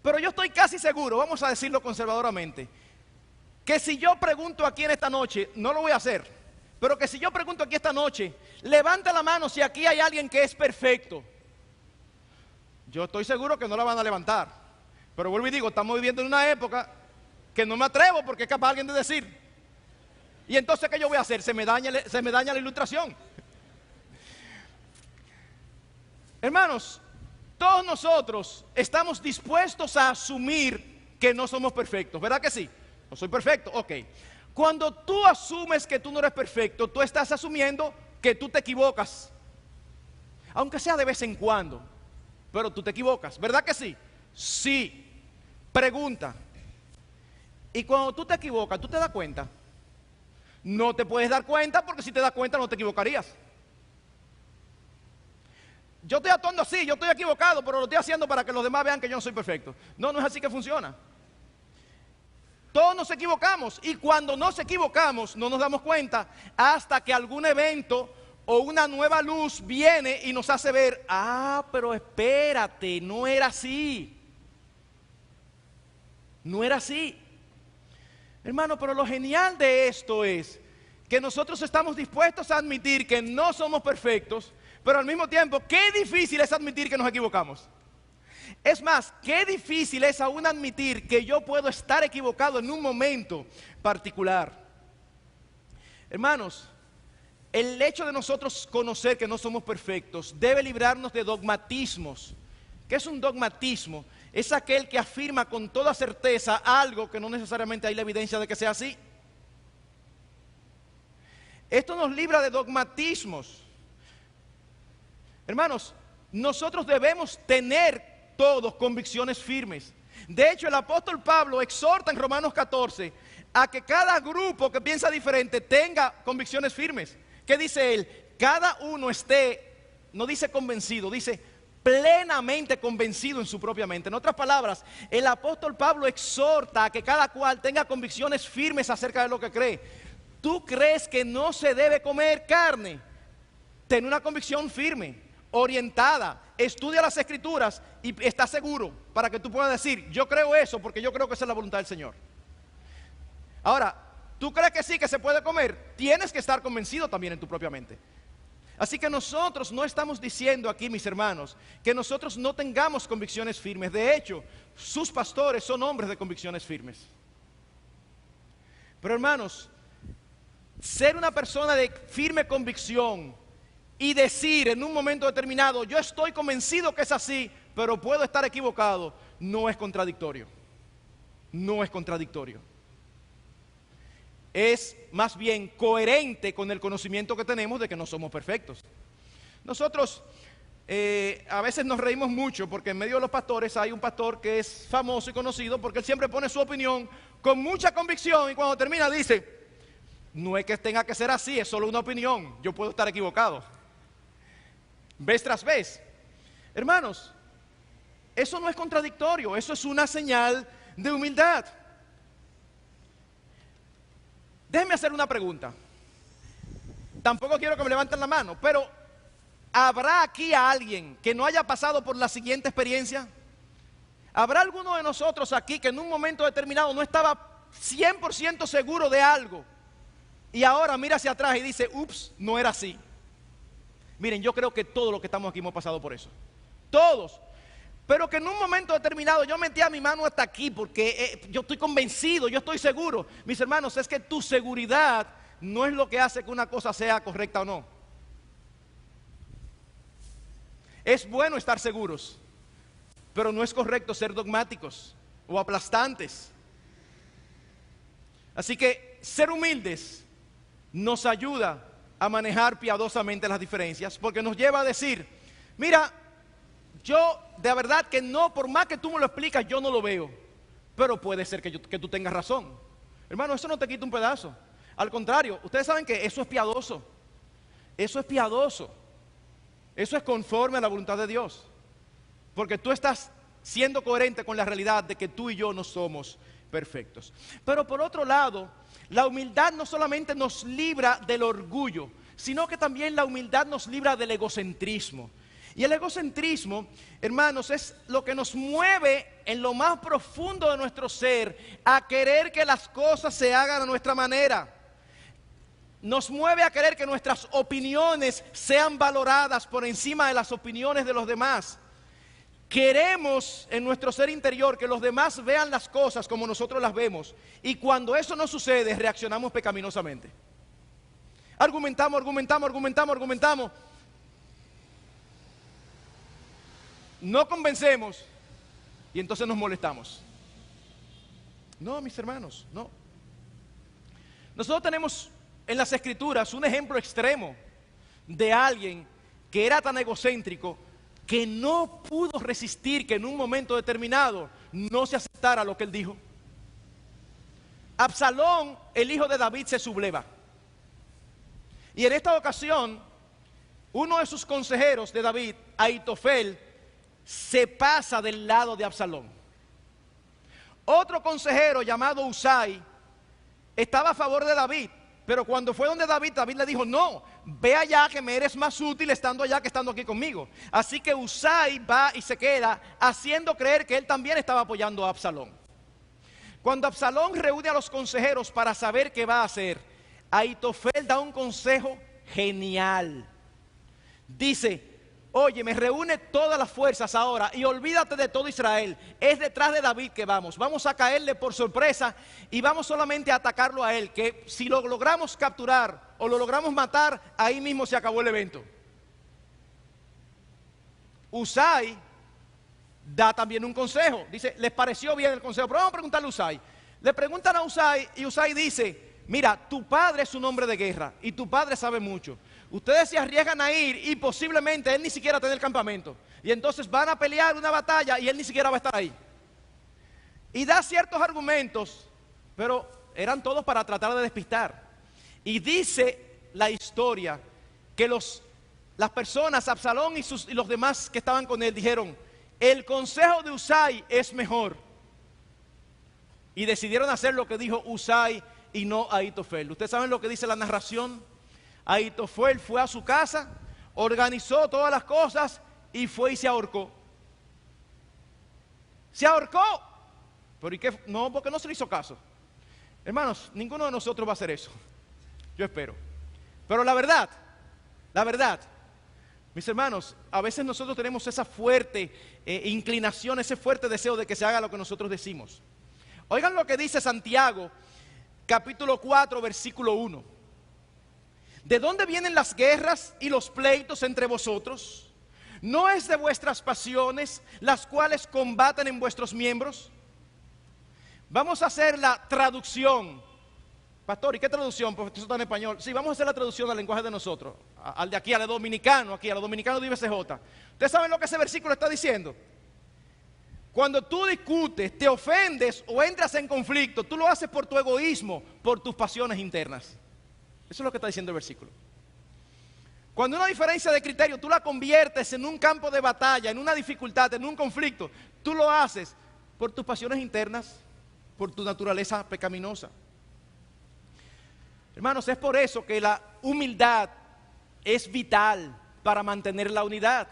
Pero yo estoy casi seguro, vamos a decirlo conservadoramente, que si yo pregunto aquí en esta noche, no lo voy a hacer, pero que si yo pregunto aquí esta noche, levanta la mano si aquí hay alguien que es perfecto. Yo estoy seguro que no la van a levantar. Pero vuelvo y digo, estamos viviendo en una época que no me atrevo porque es capaz alguien de decir. Y entonces, ¿qué yo voy a hacer? Se me daña la ilustración. Hermanos, todos nosotros estamos dispuestos a asumir que no somos perfectos, ¿verdad que sí? No soy perfecto, ok. Cuando tú asumes que tú no eres perfecto, tú estás asumiendo que tú te equivocas. Aunque sea de vez en cuando, pero tú te equivocas, ¿verdad que sí? Sí. Pregunta. Y cuando tú te equivocas, ¿tú te das cuenta? No te puedes dar cuenta porque si te das cuenta no te equivocarías. Yo estoy actuando así, yo estoy equivocado, pero lo estoy haciendo para que los demás vean que yo no soy perfecto. No, no es así que funciona. Todos nos equivocamos y cuando nos equivocamos no nos damos cuenta hasta que algún evento o una nueva luz viene y nos hace ver: ah, pero espérate, no era así. No era así. Hermano, pero lo genial de esto es que nosotros estamos dispuestos a admitir que no somos perfectos, pero al mismo tiempo, qué difícil es admitir que nos equivocamos. Es más, qué difícil es aún admitir que yo puedo estar equivocado en un momento particular. Hermanos, el hecho de nosotros conocer que no somos perfectos debe librarnos de dogmatismos. ¿Qué es un dogmatismo? Es aquel que afirma con toda certeza algo que no necesariamente hay la evidencia de que sea así. Esto nos libra de dogmatismos. Hermanos, nosotros debemos tener todos convicciones firmes. De hecho, el apóstol Pablo exhorta en Romanos 14 a que cada grupo que piensa diferente tenga convicciones firmes. ¿Qué dice él? Cada uno esté, no dice convencido, dice plenamente convencido en su propia mente. En otras palabras, el apóstol Pablo exhorta a que cada cual tenga convicciones firmes acerca de lo que cree. ¿Tú crees que no se debe comer carne? Ten una convicción firme, orientada, estudia las escrituras y está seguro para que tú puedas decir: yo creo eso porque yo creo que esa es la voluntad del Señor. Ahora, ¿tú crees que sí que se puede comer? Tienes que estar convencido también en tu propia mente. Así que nosotros no estamos diciendo aquí, mis hermanos, que nosotros no tengamos convicciones firmes. De hecho, sus pastores son hombres de convicciones firmes. Pero hermanos, ser una persona de firme convicción y decir en un momento determinado, yo estoy convencido que es así, pero puedo estar equivocado, no es contradictorio. No es contradictorio. Es más bien coherente con el conocimiento que tenemos de que no somos perfectos. Nosotros a veces nos reímos mucho porque en medio de los pastores hay un pastor que es famoso y conocido porque él siempre pone su opinión con mucha convicción y cuando termina dice, no es que tenga que ser así, es solo una opinión, yo puedo estar equivocado. Vez tras vez. Hermanos, eso no es contradictorio, eso es una señal de humildad. Déjenme hacer una pregunta. Tampoco quiero que me levanten la mano, pero ¿habrá aquí a alguien que no haya pasado por la siguiente experiencia? ¿Habrá alguno de nosotros aquí que en un momento determinado no estaba 100% seguro de algo y ahora mira hacia atrás y dice, ups, no era así? Miren, yo creo que todos los que estamos aquí hemos pasado por eso. Todos. Pero que en un momento determinado yo metía mi mano hasta aquí porque yo estoy convencido, yo estoy seguro. Mis hermanos, es que tu seguridad no es lo que hace que una cosa sea correcta o no. Es bueno estar seguros, pero no es correcto ser dogmáticos o aplastantes. Así que ser humildes nos ayuda a manejar piadosamente las diferencias porque nos lleva a decir, mira, yo de verdad que no, por más que tú me lo explicas, yo no lo veo. Pero puede ser que tú tengas razón. Hermano, eso no te quita un pedazo. Al contrario, ustedes saben que eso es piadoso. Eso es piadoso. Eso es conforme a la voluntad de Dios. Porque tú estás siendo coherente con la realidad de que tú y yo no somos perfectos. Pero por otro lado, la humildad no solamente nos libra del orgullo, sino que también la humildad nos libra del egocentrismo. Y el egocentrismo, hermanos, es lo que nos mueve en lo más profundo de nuestro ser a querer que las cosas se hagan a nuestra manera. Nos mueve a querer que nuestras opiniones sean valoradas por encima de las opiniones de los demás. Queremos en nuestro ser interior que los demás vean las cosas como nosotros las vemos. Y cuando eso no sucede, reaccionamos pecaminosamente. Argumentamos. No convencemos y entonces nos molestamos. No, mis hermanos, no. Nosotros tenemos en las Escrituras un ejemplo extremo de alguien que era tan egocéntrico que no pudo resistir que en un momento determinado no se aceptara lo que él dijo. Absalón, el hijo de David, se subleva. Y en esta ocasión, uno de sus consejeros de David, Ahitofel, se pasa del lado de Absalón. Otro consejero llamado Usai estaba a favor de David, pero cuando fue donde David, David le dijo, no, ve allá que me eres más útil estando allá que estando aquí conmigo. Así que Usai va y se queda haciendo creer que él también estaba apoyando a Absalón. Cuando Absalón reúne a los consejeros para saber qué va a hacer, Ahitofel da un consejo genial. Dice, oye, me reúne todas las fuerzas ahora y olvídate de todo Israel. Es detrás de David que vamos a caerle por sorpresa y vamos solamente a atacarlo a él, que si lo logramos capturar o lo logramos matar, ahí mismo se acabó el evento. Usai da también un consejo, dice, les pareció bien el consejo, pero vamos a preguntarle a Usai. Le preguntan a Usai y Usai dice, mira, tu padre es un hombre de guerra y tu padre sabe mucho. Ustedes se arriesgan a ir y posiblemente él ni siquiera tiene el campamento. Y entonces van a pelear una batalla y él ni siquiera va a estar ahí. Y da ciertos argumentos, pero eran todos para tratar de despistar. Y dice la historia que las personas, Absalón y los demás que estaban con él, dijeron, el consejo de Usai es mejor. Y decidieron hacer lo que dijo Usai y no Ahitofel. ¿Ustedes saben lo que dice la narración? Ahitofel fue a su casa, organizó todas las cosas y fue y se ahorcó. Se ahorcó. ¿Pero y qué? No, porque no se le hizo caso. Hermanos, ninguno de nosotros va a hacer eso. Yo espero. Pero la verdad La verdad, mis hermanos, a veces nosotros tenemos esa fuerte inclinación, ese fuerte deseo de que se haga lo que nosotros decimos. Oigan lo que dice Santiago, capítulo 4, versículo 1. ¿De dónde vienen las guerras y los pleitos entre vosotros? ¿No es de vuestras pasiones las cuales combaten en vuestros miembros? Vamos a hacer la traducción. Pastor, ¿y qué traducción? Porque esto está en español. Sí, vamos a hacer la traducción al lenguaje de nosotros. Al de aquí, al dominicano, aquí, a los dominicanos de IBCJ. ¿Ustedes saben lo que ese versículo está diciendo? Cuando tú discutes, te ofendes o entras en conflicto, tú lo haces por tu egoísmo, por tus pasiones internas. Eso es lo que está diciendo el versículo. Cuando una diferencia de criterio tú la conviertes en un campo de batalla, en una dificultad, en un conflicto, tú lo haces por tus pasiones internas, por tu naturaleza pecaminosa. Hermanos, es por eso que la humildad es vital para mantener la unidad,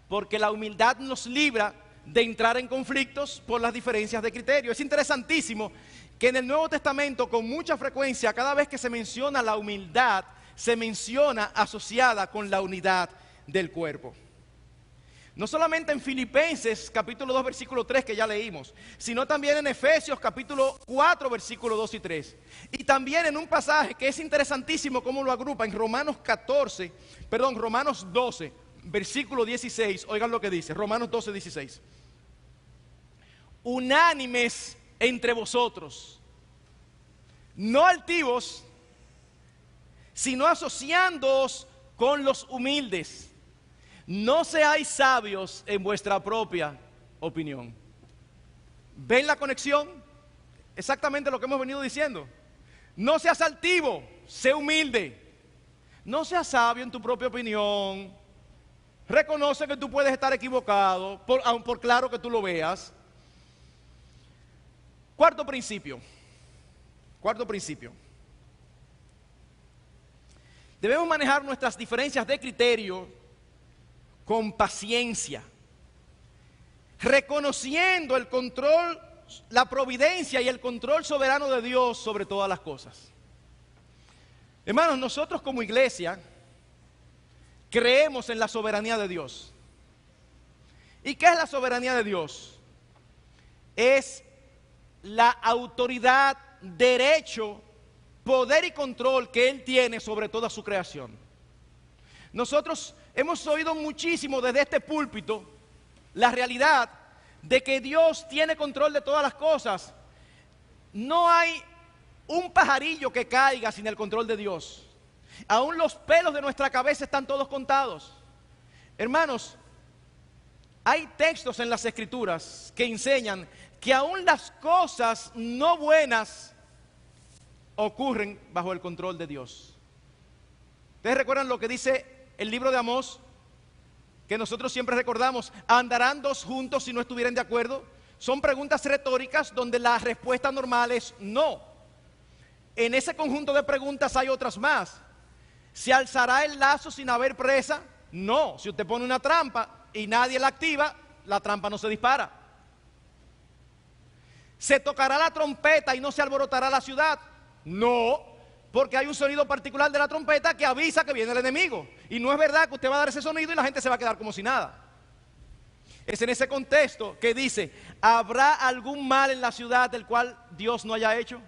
porque la humildad nos libra de entrar en conflictos por las diferencias de criterio. Es interesantísimo que en el Nuevo Testamento con mucha frecuencia, cada vez que se menciona la humildad, se menciona asociada con la unidad del cuerpo. No solamente en Filipenses capítulo 2 versículo 3 que ya leímos, sino también en Efesios capítulo 4 versículo 2 y 3. Y también en un pasaje que es interesantísimo cómo lo agrupa en Romanos 12 versículo 16. Oigan lo que dice, Romanos 12, 16. Unánimes entre vosotros, no altivos, sino asociándoos con los humildes. No seáis sabios en vuestra propia opinión. ¿Ven la conexión? Exactamente lo que hemos venido diciendo. No seas altivo, sé humilde. No seas sabio en tu propia opinión. Reconoce que tú puedes estar equivocado, aun por claro que tú lo veas. Cuarto principio. Debemos manejar nuestras diferencias de criterio con paciencia, reconociendo el control, la providencia y el control soberano de Dios sobre todas las cosas. Hermanos, nosotros como iglesia creemos en la soberanía de Dios. ¿Y qué es la soberanía de Dios? Es la autoridad, derecho, poder y control que Él tiene sobre toda su creación. Nosotros hemos oído muchísimo desde este púlpito la realidad de que Dios tiene control de todas las cosas. No hay un pajarillo que caiga sin el control de Dios. Aún los pelos de nuestra cabeza están todos contados. Hermanos, hay textos en las Escrituras que enseñan que aún las cosas no buenas ocurren bajo el control de Dios. ¿Ustedes recuerdan lo que dice el libro de Amós? Que nosotros siempre recordamos, ¿andarán dos juntos si no estuvieran de acuerdo? Son preguntas retóricas donde la respuesta normal es no. En ese conjunto de preguntas hay otras más. ¿Se alzará el lazo sin haber presa? No. Si usted pone una trampa y nadie la activa, la trampa no se dispara. ¿Se tocará la trompeta y no se alborotará la ciudad? No, porque hay un sonido particular de la trompeta que avisa que viene el enemigo. Y no es verdad que usted va a dar ese sonido y la gente se va a quedar como si nada. Es en ese contexto que dice, ¿habrá algún mal en la ciudad del cual Dios no haya hecho?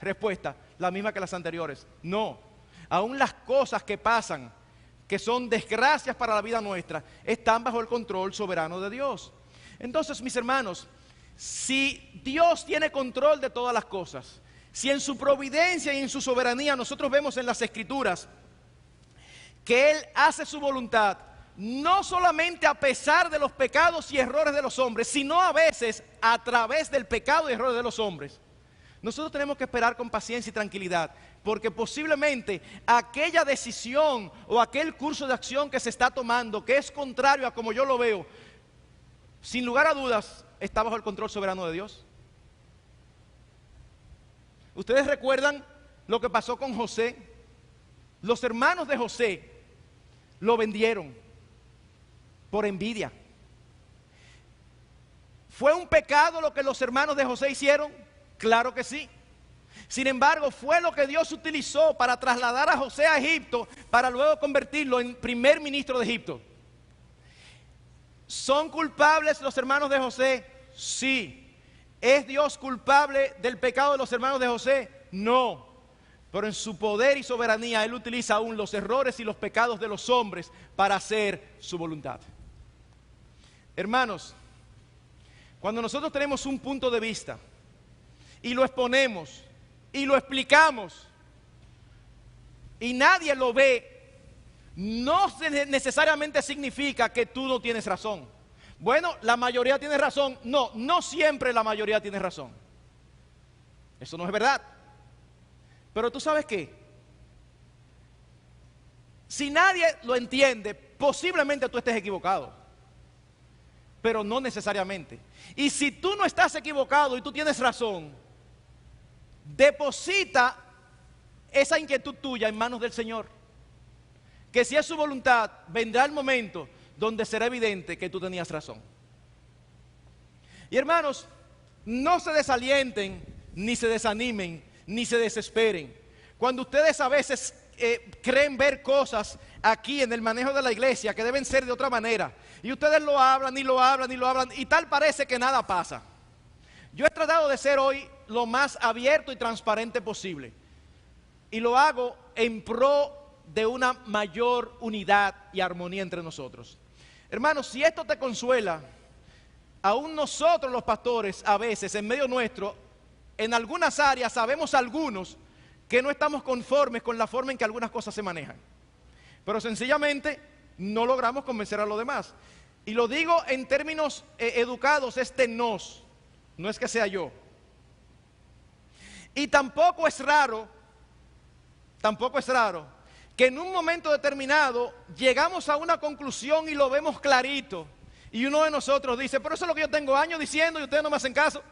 Respuesta, la misma que las anteriores. No, aún las cosas que pasan, que son desgracias para la vida nuestra, están bajo el control soberano de Dios. Entonces, mis hermanos, si Dios tiene control de todas las cosas, si en su providencia y en su soberanía nosotros vemos en las Escrituras que Él hace su voluntad, no solamente a pesar de los pecados y errores de los hombres, sino a veces a través del pecado y errores de los hombres, nosotros tenemos que esperar con paciencia y tranquilidad, porque posiblemente aquella decisión o aquel curso de acción que se está tomando, que es contrario a como yo lo veo, sin lugar a dudas, está bajo el control soberano de Dios. ¿Ustedes recuerdan lo que pasó con José? Los hermanos de José lo vendieron por envidia. ¿Fue un pecado lo que los hermanos de José hicieron? Claro que sí. Sin embargo, fue lo que Dios utilizó para trasladar a José a Egipto, para luego convertirlo en primer ministro de Egipto. ¿Son culpables los hermanos de José? Sí. ¿Es Dios culpable del pecado de los hermanos de José? No. Pero en su poder y soberanía, Él utiliza aún los errores y los pecados de los hombres para hacer su voluntad. Hermanos, cuando nosotros tenemos un punto de vista y lo exponemos y lo explicamos y nadie lo ve, no necesariamente significa que tú no tienes razón. Bueno, la mayoría tiene razón. No, no siempre la mayoría tiene razón. Eso no es verdad. Pero tú sabes qué, si nadie lo entiende, posiblemente tú estés equivocado, pero no necesariamente. Y si tú no estás equivocado y tú tienes razón, deposita esa inquietud tuya en manos del Señor, que si es su voluntad, vendrá el momento donde será evidente que tú tenías razón. Y hermanos, no se desalienten, ni se desanimen, ni se desesperen. Cuando ustedes a veces creen ver cosas aquí en el manejo de la iglesia que deben ser de otra manera, y ustedes lo hablan y lo hablan y lo hablan, y tal parece que nada pasa. Yo he tratado de ser hoy lo más abierto y transparente posible, y lo hago en pro de una mayor unidad y armonía entre nosotros. Hermanos, si esto te consuela, aún nosotros los pastores a veces en medio nuestro, en algunas áreas sabemos algunos que no estamos conformes con la forma en que algunas cosas se manejan, pero sencillamente no logramos convencer a los demás. Y lo digo en términos educados, no es que sea yo. Y tampoco es raro que en un momento determinado llegamos a una conclusión y lo vemos clarito, y uno de nosotros dice, pero eso es lo que yo tengo años diciendo y ustedes no me hacen caso.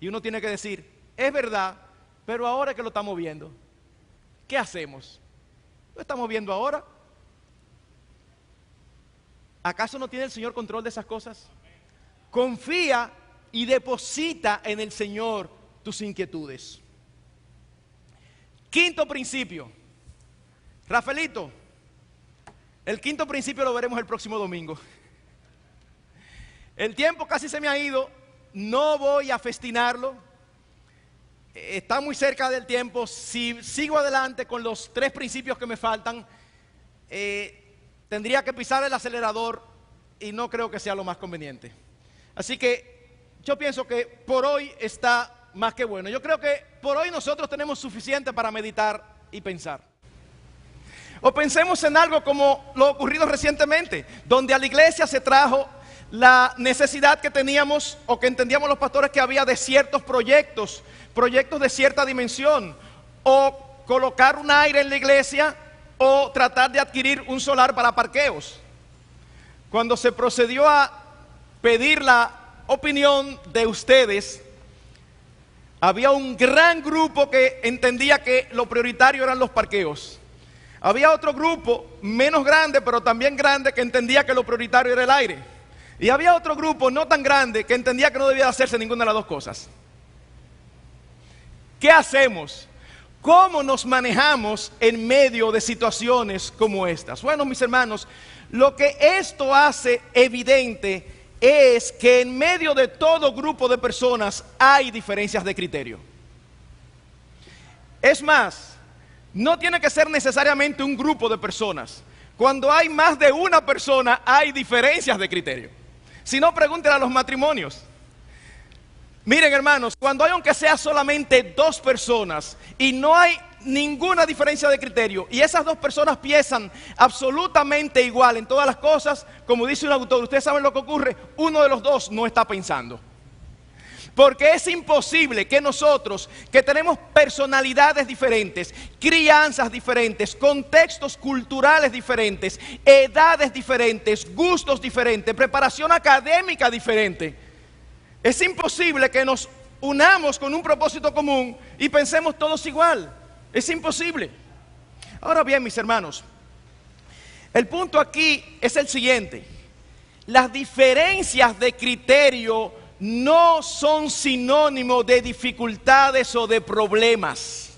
Y uno tiene que decir, es verdad, pero ahora que lo estamos viendo, ¿qué hacemos? ¿Lo estamos viendo ahora? ¿Acaso no tiene el Señor control de esas cosas? Confía y deposita en el Señor tus inquietudes. Quinto principio. Rafaelito, el quinto principio lo veremos el próximo domingo. El tiempo casi se me ha ido. No voy a festinarlo, está muy cerca del tiempo. Si sigo adelante con los 3 principios que me faltan, tendría que pisar el acelerador y no creo que sea lo más conveniente. Así que yo pienso que por hoy está más que bueno. Yo creo que por hoy nosotros tenemos suficiente para meditar y pensar. O pensemos en algo como lo ocurrido recientemente, donde a la iglesia se trajo la necesidad que teníamos o que entendíamos los pastores que había de ciertos proyectos de cierta dimensión, o colocar un aire en la iglesia, o tratar de adquirir un solar para parqueos. Cuando se procedió a pedir la opinión de ustedes, había un gran grupo que entendía que lo prioritario eran los parqueos. Había otro grupo menos grande, pero también grande, que entendía que lo prioritario era el aire. Y había otro grupo no tan grande que entendía que no debía hacerse ninguna de las dos cosas. ¿Qué hacemos? ¿Cómo nos manejamos en medio de situaciones como estas? Bueno, mis hermanos, lo que esto hace evidente es que en medio de todo grupo de personas hay diferencias de criterio. Es más, no tiene que ser necesariamente un grupo de personas. Cuando hay más de una persona, hay diferencias de criterio. Si no, pregúntenle a los matrimonios. Miren, hermanos, cuando hay aunque sea solamente 2 personas y no hay ninguna diferencia de criterio, y esas 2 personas piensan absolutamente igual en todas las cosas, como dice un autor, ustedes saben lo que ocurre, uno de los 2 no está pensando. Porque es imposible que nosotros, que tenemos personalidades diferentes, crianzas diferentes, contextos culturales diferentes, edades diferentes, gustos diferentes, preparación académica diferente, es imposible que nos unamos con un propósito común y pensemos todos igual. Es imposible. Ahora bien, mis hermanos, el punto aquí es el siguiente: las diferencias de criterio no son sinónimo de dificultades o de problemas.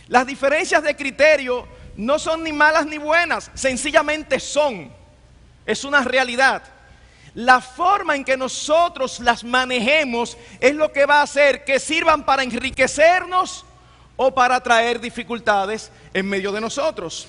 Las diferencias de criterio no son ni malas ni buenas, sencillamente son. Es una realidad. La forma en que nosotros las manejemos es lo que va a hacer que sirvan para enriquecernos o para traer dificultades en medio de nosotros.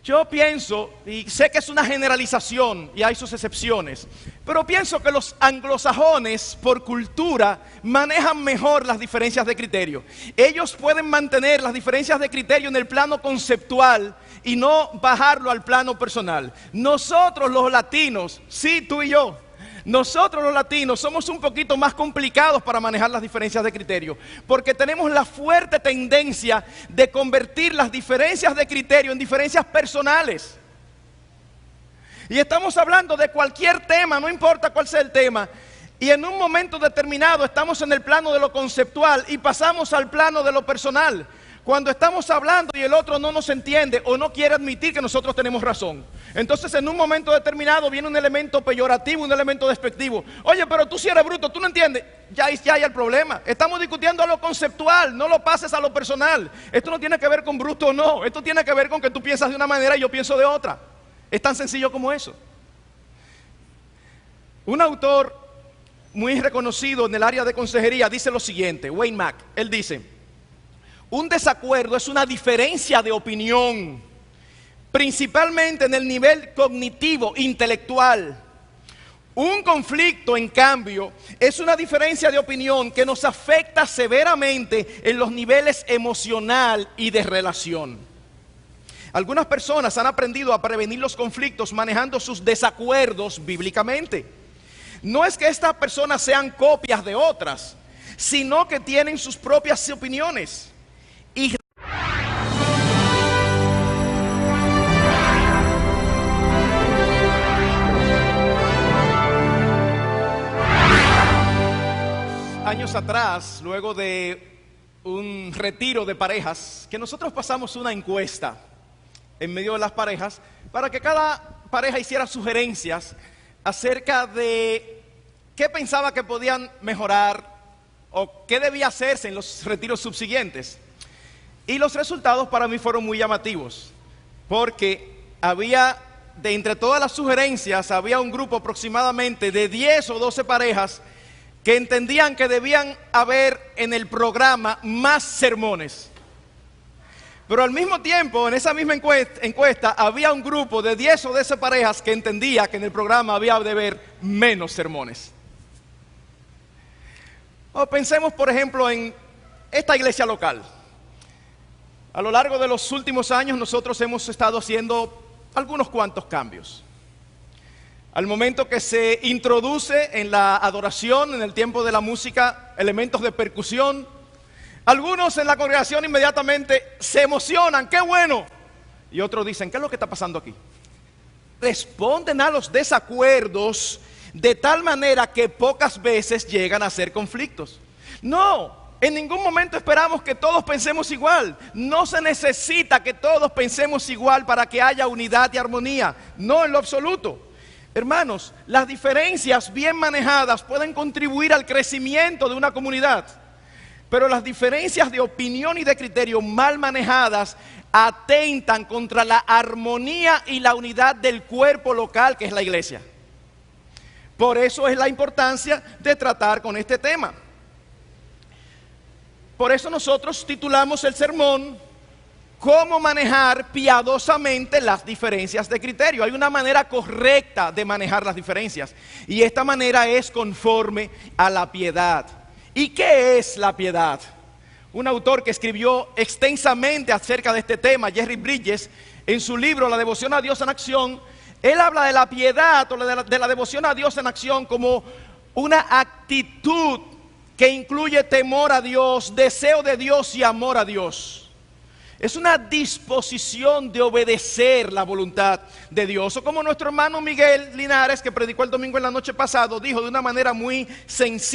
Yo pienso, y sé que es una generalización y hay sus excepciones, pero pienso que los anglosajones por cultura manejan mejor las diferencias de criterio. Ellos pueden mantener las diferencias de criterio en el plano conceptual y no bajarlo al plano personal. Nosotros los latinos, sí, tú y yo, nosotros los latinos somos un poquito más complicados para manejar las diferencias de criterio, porque tenemos la fuerte tendencia de convertir las diferencias de criterio en diferencias personales. Y estamos hablando de cualquier tema, no importa cuál sea el tema, y en un momento determinado estamos en el plano de lo conceptual y pasamos al plano de lo personal. Cuando estamos hablando y el otro no nos entiende o no quiere admitir que nosotros tenemos razón. Entonces en un momento determinado viene un elemento peyorativo, un elemento despectivo. Oye, pero tú si eres bruto, tú no entiendes. Ya hay el problema. Estamos discutiendo a lo conceptual, no lo pases a lo personal. Esto no tiene que ver con bruto o no. Esto tiene que ver con que tú piensas de una manera y yo pienso de otra. Es tan sencillo como eso. Un autor muy reconocido en el área de consejería dice lo siguiente, Wayne Mack. Él dice: un desacuerdo es una diferencia de opinión, principalmente en el nivel cognitivo, intelectual. Un conflicto, en cambio, es una diferencia de opinión que nos afecta severamente en los niveles emocional y de relación. Algunas personas han aprendido a prevenir los conflictos manejando sus desacuerdos bíblicamente. No es que estas personas sean copias de otras, sino que tienen sus propias opiniones. Años atrás, luego de un retiro de parejas, que nosotros pasamos una encuesta en medio de las parejas para que cada pareja hiciera sugerencias acerca de qué pensaba que podían mejorar o qué debía hacerse en los retiros subsiguientes. Y los resultados para mí fueron muy llamativos, porque había, de entre todas las sugerencias, había un grupo aproximadamente de 10 o 12 parejas que entendían que debían haber en el programa más sermones. Pero al mismo tiempo, en esa misma encuesta, había un grupo de 10 o 12 parejas que entendía que en el programa había de haber menos sermones. O pensemos, por ejemplo, en esta iglesia local. A lo largo de los últimos años nosotros hemos estado haciendo algunos cuantos cambios. Al momento que se introduce en la adoración, en el tiempo de la música, elementos de percusión, algunos en la congregación inmediatamente se emocionan, ¡qué bueno! Y otros dicen, ¿qué es lo que está pasando aquí? Responden a los desacuerdos de tal manera que pocas veces llegan a ser conflictos. No. En ningún momento esperamos que todos pensemos igual. No se necesita que todos pensemos igual para que haya unidad y armonía. No, en lo absoluto. Hermanos, las diferencias bien manejadas pueden contribuir al crecimiento de una comunidad. Pero las diferencias de opinión y de criterio mal manejadas atentan contra la armonía y la unidad del cuerpo local que es la iglesia. Por eso es la importancia de tratar con este tema. Por eso nosotros titulamos el sermón ¿Cómo manejar piadosamente las diferencias de criterio? Hay una manera correcta de manejar las diferencias y esta manera es conforme a la piedad. ¿Y qué es la piedad? Un autor que escribió extensamente acerca de este tema, Jerry Bridges, en su libro La devoción a Dios en acción, él habla de la piedad o de la devoción a Dios en acción como una actitud que incluye temor a Dios, deseo de Dios y amor a Dios. Es una disposición de obedecer la voluntad de Dios. O como nuestro hermano Miguel Linares, que predicó el domingo en la noche pasado, dijo de una manera muy sencilla: